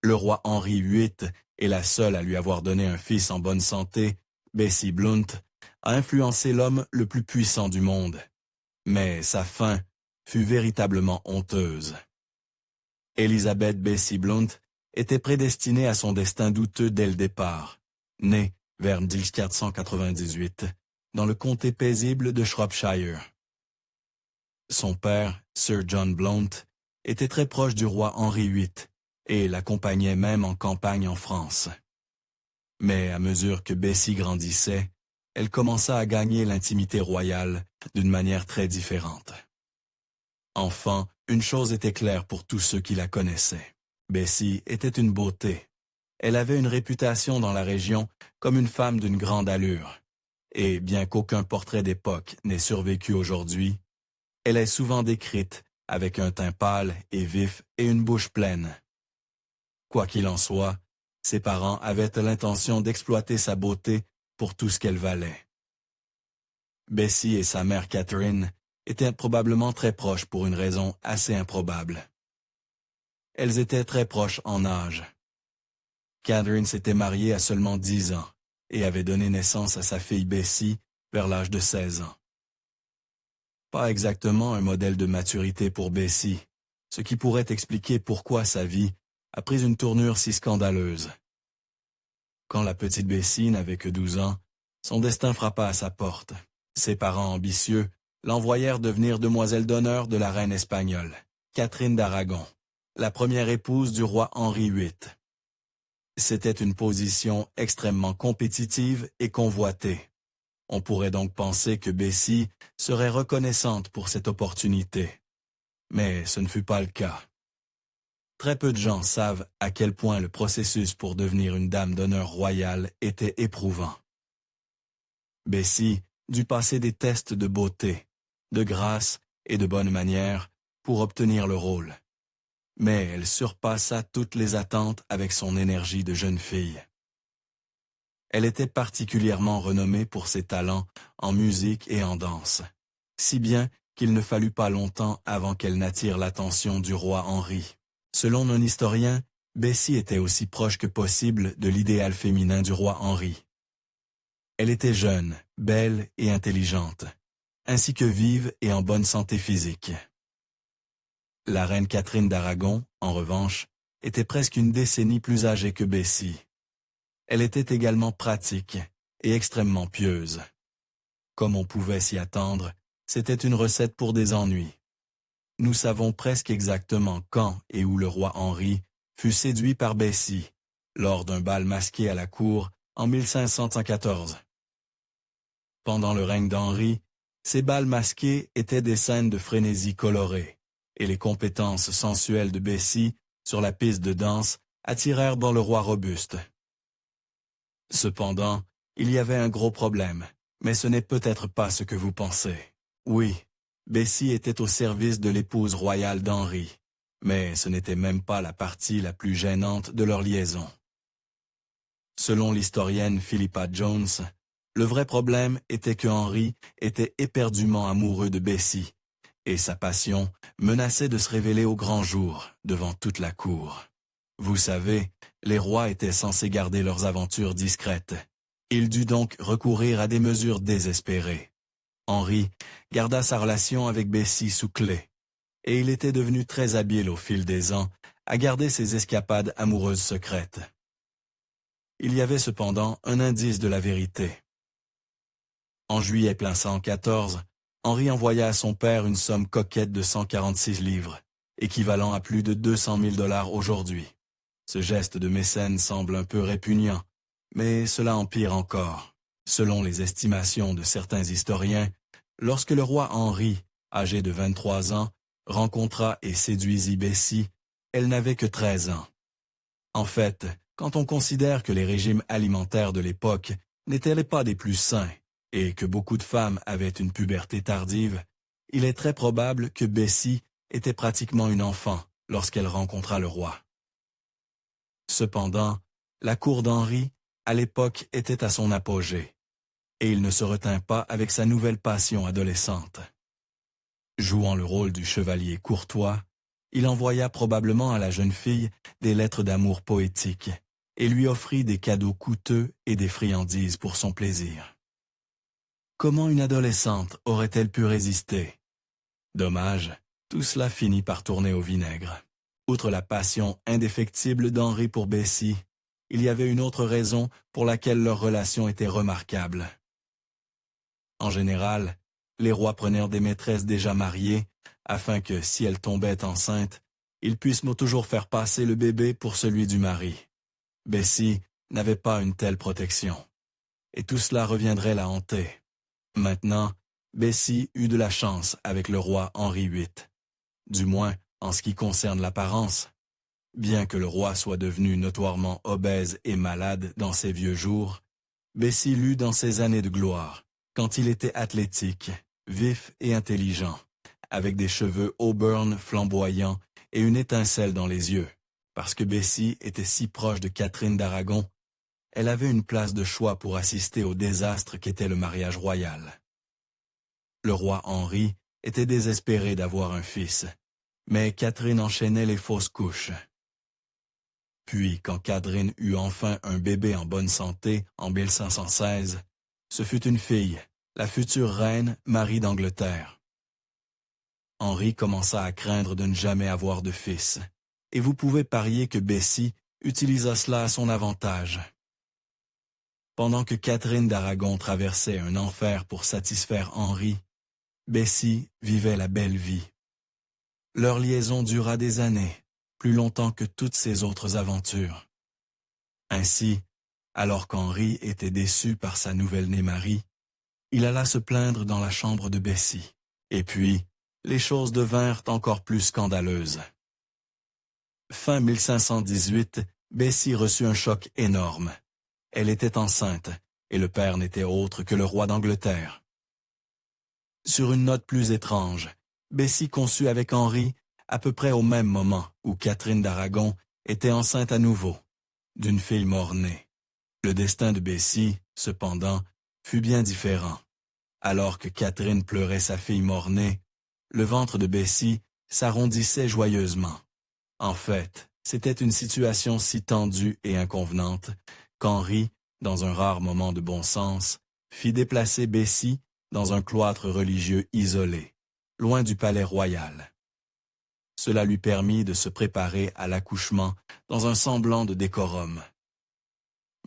Le roi Henri VIII est la seule à lui avoir donné un fils en bonne santé, Bessie Blount, a influencé l'homme le plus puissant du monde. Mais sa fin fut véritablement honteuse. Elizabeth Bessie Blount était prédestinée à son destin douteux dès le départ. Née vers 1498, dans le comté paisible de Shropshire. Son père, Sir John Blount, était très proche du roi Henri VIII et l'accompagnait même en campagne en France. Mais à mesure que Bessie grandissait, elle commença à gagner l'intimité royale d'une manière très différente. Enfant, une chose était claire pour tous ceux qui la connaissaient. Bessie était une beauté. Elle avait une réputation dans la région comme une femme d'une grande allure. Et bien qu'aucun portrait d'époque n'ait survécu aujourd'hui, elle est souvent décrite avec un teint pâle et vif et une bouche pleine. Quoi qu'il en soit, ses parents avaient l'intention d'exploiter sa beauté pour tout ce qu'elle valait. Bessie et sa mère Catherine étaient probablement très proches pour une raison assez improbable. Elles étaient très proches en âge. Catherine s'était mariée à seulement 10 ans et avait donné naissance à sa fille Bessie vers l'âge de 16 ans. Pas exactement un modèle de maturité pour Bessie, ce qui pourrait expliquer pourquoi sa vie a pris une tournure si scandaleuse. Quand la petite Bessie n'avait que 12 ans, son destin frappa à sa porte. Ses parents ambitieux l'envoyèrent devenir demoiselle d'honneur de la reine espagnole, Catherine d'Aragon, la première épouse du roi Henri VIII. C'était une position extrêmement compétitive et convoitée. On pourrait donc penser que Bessie serait reconnaissante pour cette opportunité. Mais ce ne fut pas le cas. Très peu de gens savent à quel point le processus pour devenir une dame d'honneur royale était éprouvant. Bessie dut passer des tests de beauté, de grâce et de bonne manière pour obtenir le rôle. Mais elle surpassa toutes les attentes avec son énergie de jeune fille. Elle était particulièrement renommée pour ses talents en musique et en danse, si bien qu'il ne fallut pas longtemps avant qu'elle n'attire l'attention du roi Henri. Selon un historien, Bessie était aussi proche que possible de l'idéal féminin du roi Henri. Elle était jeune, belle et intelligente, ainsi que vive et en bonne santé physique. La reine Catherine d'Aragon, en revanche, était presque une décennie plus âgée que Bessie. Elle était également pratique et extrêmement pieuse. Comme on pouvait s'y attendre, c'était une recette pour des ennuis. Nous savons presque exactement quand et où le roi Henri fut séduit par Bessie, lors d'un bal masqué à la cour en 1514. Pendant le règne d'Henri, ces bals masqués étaient des scènes de frénésie colorée, et les compétences sensuelles de Bessie sur la piste de danse attirèrent dans le roi robuste. Cependant, il y avait un gros problème, mais ce n'est peut-être pas ce que vous pensez. Oui, Bessie était au service de l'épouse royale d'Henri, mais ce n'était même pas la partie la plus gênante de leur liaison. Selon l'historienne Philippa Jones, le vrai problème était que Henri était éperdument amoureux de Bessie, et sa passion menaçait de se révéler au grand jour, devant toute la cour. Vous savez, les rois étaient censés garder leurs aventures discrètes. Il dut donc recourir à des mesures désespérées. Henri garda sa relation avec Bessie sous clé, et il était devenu très habile au fil des ans à garder ses escapades amoureuses secrètes. Il y avait cependant un indice de la vérité. En juillet 1514, Henri envoya à son père une somme coquette de 146 livres, équivalent à plus de 200 000 $ aujourd'hui. Ce geste de mécène semble un peu répugnant, mais cela empire encore. Selon les estimations de certains historiens, lorsque le roi Henri, âgé de 23 ans, rencontra et séduisit Bessie, elle n'avait que 13 ans. En fait, quand on considère que les régimes alimentaires de l'époque n'étaient pas des plus sains, et que beaucoup de femmes avaient une puberté tardive, il est très probable que Bessie était pratiquement une enfant lorsqu'elle rencontra le roi. Cependant, la cour d'Henri, à l'époque, était à son apogée, et il ne se retint pas avec sa nouvelle passion adolescente. Jouant le rôle du chevalier courtois, il envoya probablement à la jeune fille des lettres d'amour poétiques et lui offrit des cadeaux coûteux et des friandises pour son plaisir. Comment une adolescente aurait-elle pu résister? Dommage, tout cela finit par tourner au vinaigre. Outre la passion indéfectible d'Henri pour Bessie, il y avait une autre raison pour laquelle leur relation était remarquable. En général, les rois prenaient des maîtresses déjà mariées, afin que, si elles tombaient enceintes, ils puissent toujours faire passer le bébé pour celui du mari. Bessie n'avait pas une telle protection, et tout cela reviendrait la hanter. Maintenant, Bessie eut de la chance avec le roi Henri VIII, du moins en ce qui concerne l'apparence. Bien que le roi soit devenu notoirement obèse et malade dans ses vieux jours, Bessie l'eut dans ses années de gloire, quand il était athlétique, vif et intelligent, avec des cheveux auburn flamboyants et une étincelle dans les yeux. Parce que Bessie était si proche de Catherine d'Aragon, elle avait une place de choix pour assister au désastre qu'était le mariage royal. Le roi Henri était désespéré d'avoir un fils, mais Catherine enchaînait les fausses couches. Puis, quand Catherine eut enfin un bébé en bonne santé en 1516, ce fut une fille, la future reine Marie d'Angleterre. Henri commença à craindre de ne jamais avoir de fils, et vous pouvez parier que Bessie utilisa cela à son avantage. Pendant que Catherine d'Aragon traversait un enfer pour satisfaire Henri, Bessie vivait la belle vie. Leur liaison dura des années, plus longtemps que toutes ses autres aventures. Ainsi, alors qu'Henri était déçu par sa nouvelle-née Marie, il alla se plaindre dans la chambre de Bessie. Et puis, les choses devinrent encore plus scandaleuses. Fin 1518, Bessie reçut un choc énorme. Elle était enceinte, et le père n'était autre que le roi d'Angleterre. Sur une note plus étrange, Bessie conçut avec Henri à peu près au même moment où Catherine d'Aragon était enceinte à nouveau, d'une fille mort-née. Le destin de Bessie, cependant, fut bien différent. Alors que Catherine pleurait sa fille mort-née, le ventre de Bessie s'arrondissait joyeusement. En fait, c'était une situation si tendue et inconvenante qu'Henri, dans un rare moment de bon sens, fit déplacer Bessie dans un cloître religieux isolé, loin du palais royal. Cela lui permit de se préparer à l'accouchement dans un semblant de décorum.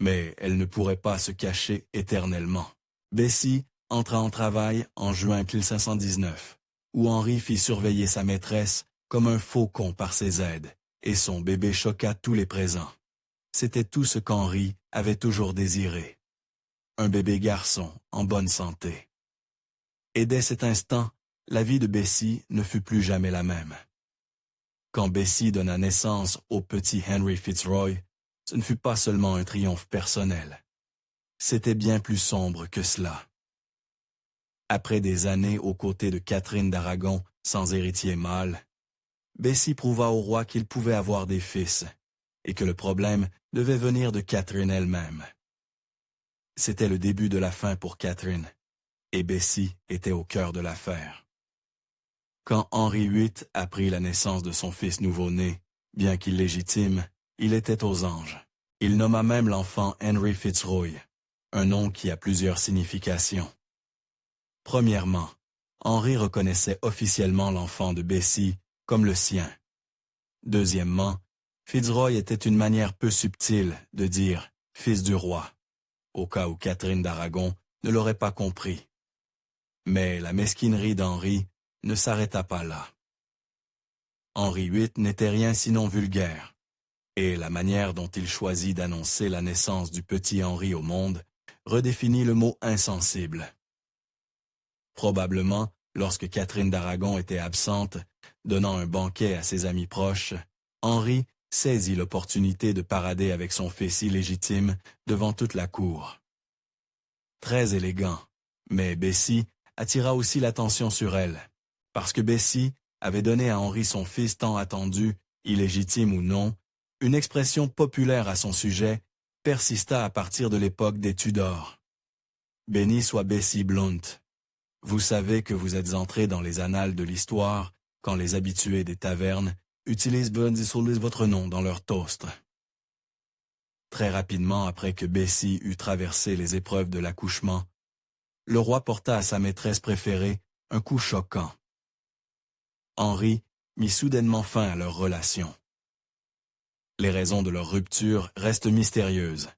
Mais elle ne pourrait pas se cacher éternellement. Bessie entra en travail en juin 1519, où Henri fit surveiller sa maîtresse comme un faucon par ses aides, et son bébé choqua tous les présents. C'était tout ce qu'Henri avait toujours désiré. Un bébé garçon en bonne santé. Et dès cet instant, la vie de Bessie ne fut plus jamais la même. Quand Bessie donna naissance au petit Henry Fitzroy, ce ne fut pas seulement un triomphe personnel. C'était bien plus sombre que cela. Après des années aux côtés de Catherine d'Aragon sans héritier mâle, Bessie prouva au roi qu'il pouvait avoir des fils, et que le problème devait venir de Catherine elle-même. C'était le début de la fin pour Catherine, et Bessie était au cœur de l'affaire. Quand Henri VIII apprit la naissance de son fils nouveau-né, bien qu'illégitime, il était aux anges. Il nomma même l'enfant Henry Fitzroy, un nom qui a plusieurs significations. Premièrement, Henri reconnaissait officiellement l'enfant de Bessie comme le sien. Deuxièmement, Fitzroy était une manière peu subtile de dire « fils du roi », au cas où Catherine d'Aragon ne l'aurait pas compris. Mais la mesquinerie d'Henri ne s'arrêta pas là. Henri VIII n'était rien sinon vulgaire, et la manière dont il choisit d'annoncer la naissance du petit Henri au monde redéfinit le mot insensible. Probablement, lorsque Catherine d'Aragon était absente, donnant un banquet à ses amis proches, Henri saisit l'opportunité de parader avec son fils illégitime devant toute la cour. Très élégant, mais Bessie attira aussi l'attention sur elle, parce que Bessie avait donné à Henri son fils tant attendu, illégitime ou non, une expression populaire à son sujet persista à partir de l'époque des Tudors. Béni soit Bessie Blount. Vous savez que vous êtes entré dans les annales de l'histoire quand les habitués des tavernes utilisent votre nom dans leur toast. Très rapidement après que Bessie eut traversé les épreuves de l'accouchement, le roi porta à sa maîtresse préférée un coup choquant. Henri mit soudainement fin à leur relation. Les raisons de leur rupture restent mystérieuses,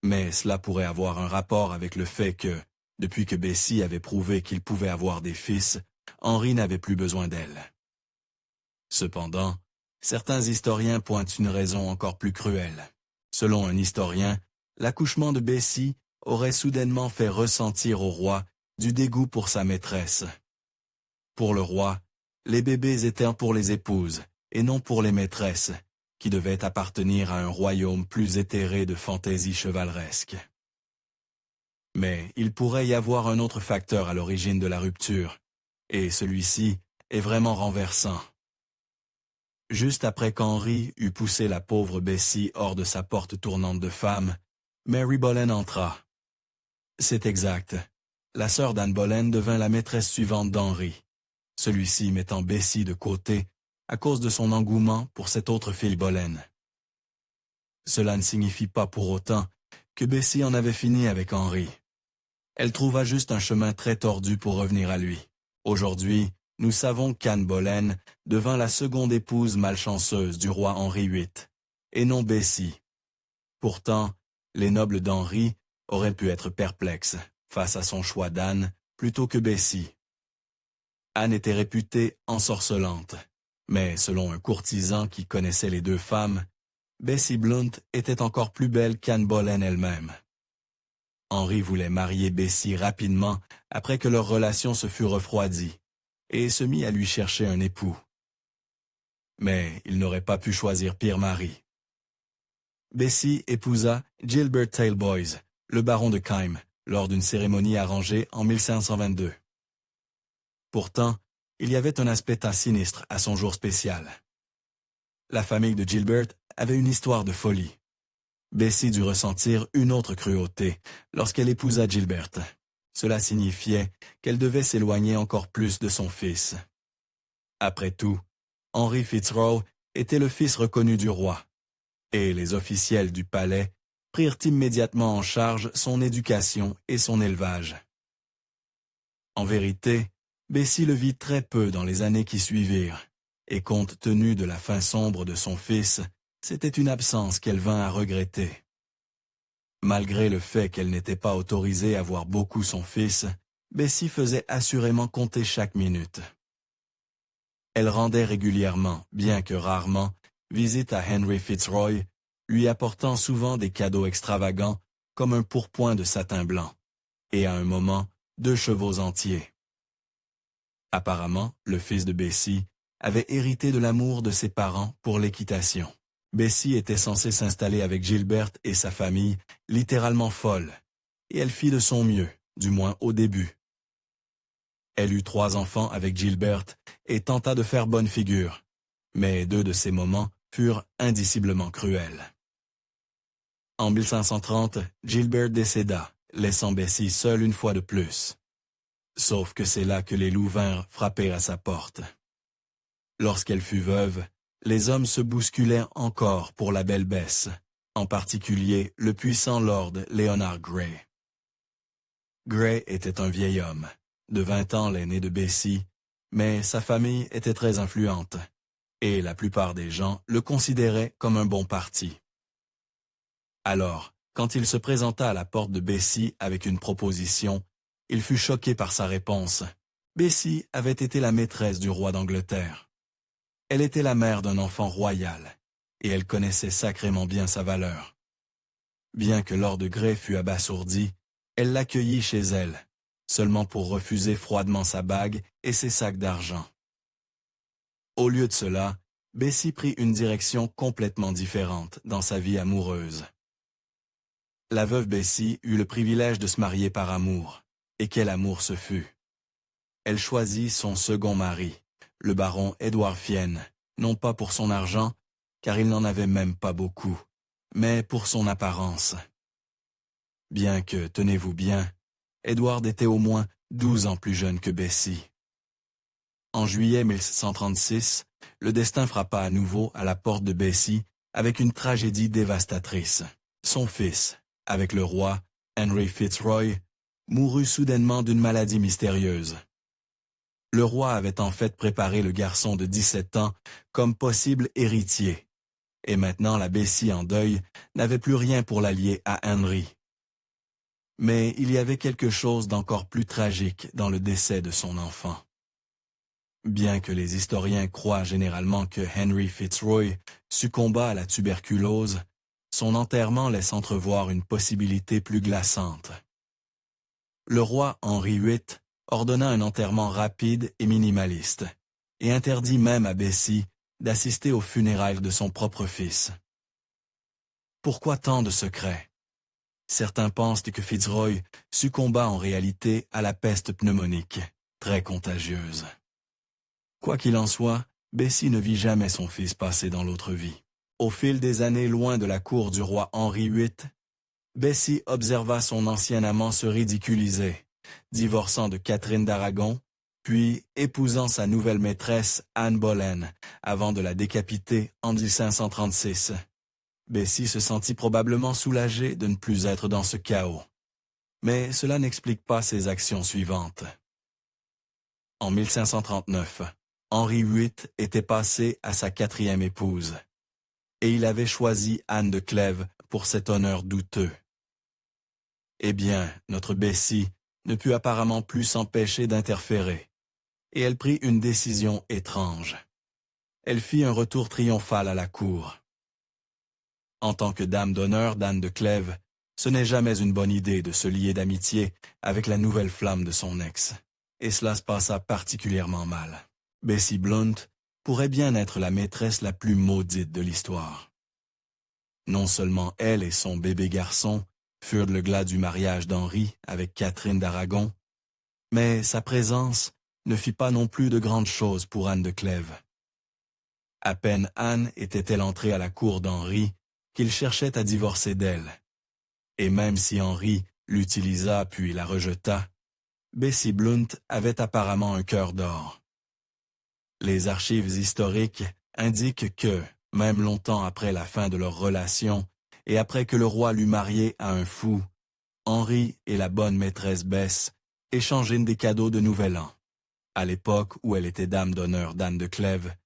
mais cela pourrait avoir un rapport avec le fait que, depuis que Bessie avait prouvé qu'il pouvait avoir des fils, Henri n'avait plus besoin d'elle. Cependant, certains historiens pointent une raison encore plus cruelle. Selon un historien, l'accouchement de Bessie aurait soudainement fait ressentir au roi du dégoût pour sa maîtresse. Pour le roi, les bébés étaient pour les épouses, et non pour les maîtresses, qui devaient appartenir à un royaume plus éthéré de fantaisie chevaleresque. Mais il pourrait y avoir un autre facteur à l'origine de la rupture, et celui-ci est vraiment renversant. Juste après qu'Henri eut poussé la pauvre Bessie hors de sa porte tournante de femme, Mary Boleyn entra. C'est exact. La sœur d'Anne Boleyn devint la maîtresse suivante d'Henri, celui-ci mettant Bessie de côté à cause de son engouement pour cette autre fille Boleyn. Cela ne signifie pas pour autant que Bessie en avait fini avec Henri. Elle trouva juste un chemin très tordu pour revenir à lui. Aujourd'hui, nous savons qu'Anne Boleyn devint la seconde épouse malchanceuse du roi Henri VIII, et non Bessie. Pourtant, les nobles d'Henri auraient pu être perplexes face à son choix d'Anne plutôt que Bessie. Anne était réputée ensorcelante, mais selon un courtisan qui connaissait les deux femmes, Bessie Blount était encore plus belle qu'Anne Boleyn elle-même. Henri voulait marier Bessie rapidement après que leur relation se fût refroidie, et se mit à lui chercher un époux. Mais il n'aurait pas pu choisir pire mari. Bessie épousa Gilbert Talboys, le baron de Kyme, lors d'une cérémonie arrangée en 1522. Pourtant, il y avait un aspect sinistre à son jour spécial. La famille de Gilbert avait une histoire de folie. Bessie dut ressentir une autre cruauté lorsqu'elle épousa Gilbert. Cela signifiait qu'elle devait s'éloigner encore plus de son fils. Après tout, Henry Fitzroy était le fils reconnu du roi, et les officiels du palais prirent immédiatement en charge son éducation et son élevage. En vérité, Bessie le vit très peu dans les années qui suivirent, et compte tenu de la fin sombre de son fils, c'était une absence qu'elle vint à regretter. Malgré le fait qu'elle n'était pas autorisée à voir beaucoup son fils, Bessie faisait assurément compter chaque minute. Elle rendait régulièrement, bien que rarement, visite à Henry Fitzroy, lui apportant souvent des cadeaux extravagants comme un pourpoint de satin blanc, et à un moment, 2 chevaux entiers. Apparemment, le fils de Bessie avait hérité de l'amour de ses parents pour l'équitation. Bessie était censée s'installer avec Gilbert et sa famille, littéralement folle, et elle fit de son mieux, du moins au début. Elle eut 3 enfants avec Gilbert et tenta de faire bonne figure, mais 2 de ces moments furent indiciblement cruels. En 1530, Gilbert décéda, laissant Bessie seule une fois de plus. Sauf que c'est là que les loups vinrent frapper à sa porte. Lorsqu'elle fut veuve, les hommes se bousculaient encore pour la belle Bess, en particulier le puissant lord Leonard Grey. Grey était un vieil homme, de 20 ans l'aîné de Bessie, mais sa famille était très influente, et la plupart des gens le considéraient comme un bon parti. Alors, quand il se présenta à la porte de Bessie avec une proposition, il fut choqué par sa réponse. Bessie avait été la maîtresse du roi d'Angleterre. Elle était la mère d'un enfant royal, et elle connaissait sacrément bien sa valeur. Bien que Lord Grey fût abasourdi, elle l'accueillit chez elle, seulement pour refuser froidement sa bague et ses sacs d'argent. Au lieu de cela, Bessie prit une direction complètement différente dans sa vie amoureuse. La veuve Bessie eut le privilège de se marier par amour, et quel amour ce fut. Elle choisit son second mari, le baron Édouard Fienne, non pas pour son argent, car il n'en avait même pas beaucoup, mais pour son apparence. Bien que, tenez-vous bien, Édouard était au moins 12 ans plus jeune que Bessie. En juillet 1136, le destin frappa à nouveau à la porte de Bessie avec une tragédie dévastatrice. Son fils, avec le roi, Henry Fitzroy, mourut soudainement d'une maladie mystérieuse. Le roi avait en fait préparé le garçon de 17 ans comme possible héritier, et maintenant la Bessie en deuil n'avait plus rien pour l'allier à Henry. Mais il y avait quelque chose d'encore plus tragique dans le décès de son enfant. Bien que les historiens croient généralement que Henry Fitzroy succomba à la tuberculose, son enterrement laisse entrevoir une possibilité plus glaçante. Le roi Henri VIII ordonna un enterrement rapide et minimaliste, et interdit même à Bessie d'assister aux funérailles de son propre fils. Pourquoi tant de secrets? Certains pensent que Fitzroy succomba en réalité à la peste pneumonique, très contagieuse. Quoi qu'il en soit, Bessie ne vit jamais son fils passer dans l'autre vie. Au fil des années loin de la cour du roi Henri VIII, Bessie observa son ancien amant se ridiculiser, divorçant de Catherine d'Aragon, puis épousant sa nouvelle maîtresse Anne Boleyn, avant de la décapiter en 1536. Bessie se sentit probablement soulagée de ne plus être dans ce chaos. Mais cela n'explique pas ses actions suivantes. En 1539, Henri VIII était passé à sa 4e épouse, et il avait choisi Anne de Clèves pour cet honneur douteux. Eh bien, notre Bessie ne put apparemment plus s'empêcher d'interférer, et elle prit une décision étrange. Elle fit un retour triomphal à la cour. En tant que dame d'honneur d'Anne de Clèves, ce n'est jamais une bonne idée de se lier d'amitié avec la nouvelle flamme de son ex, et cela se passa particulièrement mal. Bessie Blount pourrait bien être la maîtresse la plus maudite de l'histoire. Non seulement elle et son bébé garçon furent le glas du mariage d'Henri avec Catherine d'Aragon, mais sa présence ne fit pas non plus de grandes choses pour Anne de Clèves. À peine Anne était-elle entrée à la cour d'Henri qu'il cherchait à divorcer d'elle. Et même si Henri l'utilisa puis la rejeta, Bessie Blount avait apparemment un cœur d'or. Les archives historiques indiquent que, même longtemps après la fin de leur relation, et après que le roi l'eut mariée à un fou, Henri et la bonne maîtresse Bess échangèrent des cadeaux de Nouvel An. À l'époque où elle était dame d'honneur d'Anne de Clèves,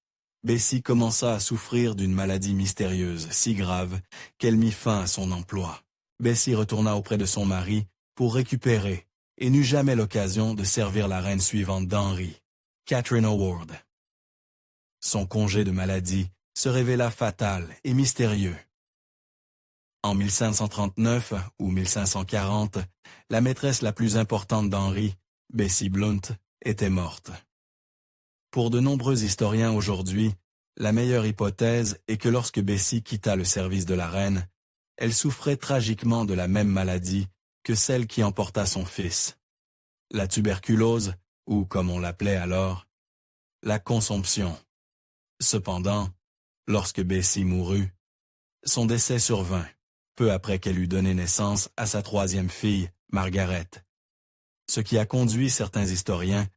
Bessie commença à souffrir d'une maladie mystérieuse si grave qu'elle mit fin à son emploi. Bessie retourna auprès de son mari pour récupérer et n'eut jamais l'occasion de servir la reine suivante d'Henri, Catherine Howard. Son congé de maladie se révéla fatal et mystérieux. En 1539 ou 1540, la maîtresse la plus importante d'Henri, Bessie Blount, était morte. Pour de nombreux historiens aujourd'hui, la meilleure hypothèse est que lorsque Bessie quitta le service de la reine, elle souffrait tragiquement de la même maladie que celle qui emporta son fils. La tuberculose, ou comme on l'appelait alors, la consomption. Cependant, lorsque Bessie mourut, son décès survint, peu après qu'elle eut donné naissance à sa 3e fille, Margaret, ce qui a conduit certains historiens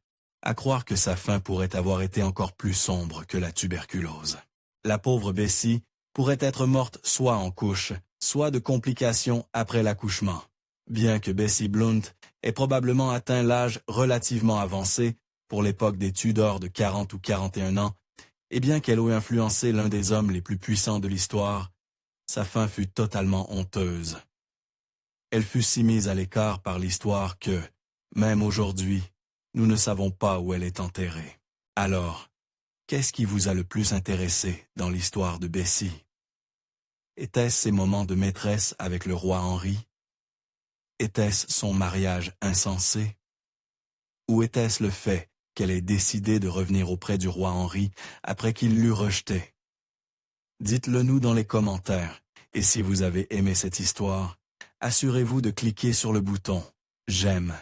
à croire que sa fin pourrait avoir été encore plus sombre que la tuberculose. La pauvre Bessie pourrait être morte soit en couche, soit de complications après l'accouchement. Bien que Bessie Blount ait probablement atteint l'âge relativement avancé pour l'époque des Tudors de 40 ou 41 ans, et bien qu'elle ait influencé l'un des hommes les plus puissants de l'histoire, sa fin fut totalement honteuse. Elle fut si mise à l'écart par l'histoire que, même aujourd'hui, nous ne savons pas où elle est enterrée. Alors, qu'est-ce qui vous a le plus intéressé dans l'histoire de Bessie? Était-ce ses moments de maîtresse avec le roi Henri? Était-ce son mariage insensé? Ou était-ce le fait qu'elle ait décidé de revenir auprès du roi Henri après qu'il l'eût rejetée? Dites-le nous dans les commentaires, et si vous avez aimé cette histoire, assurez-vous de cliquer sur le bouton « J'aime ».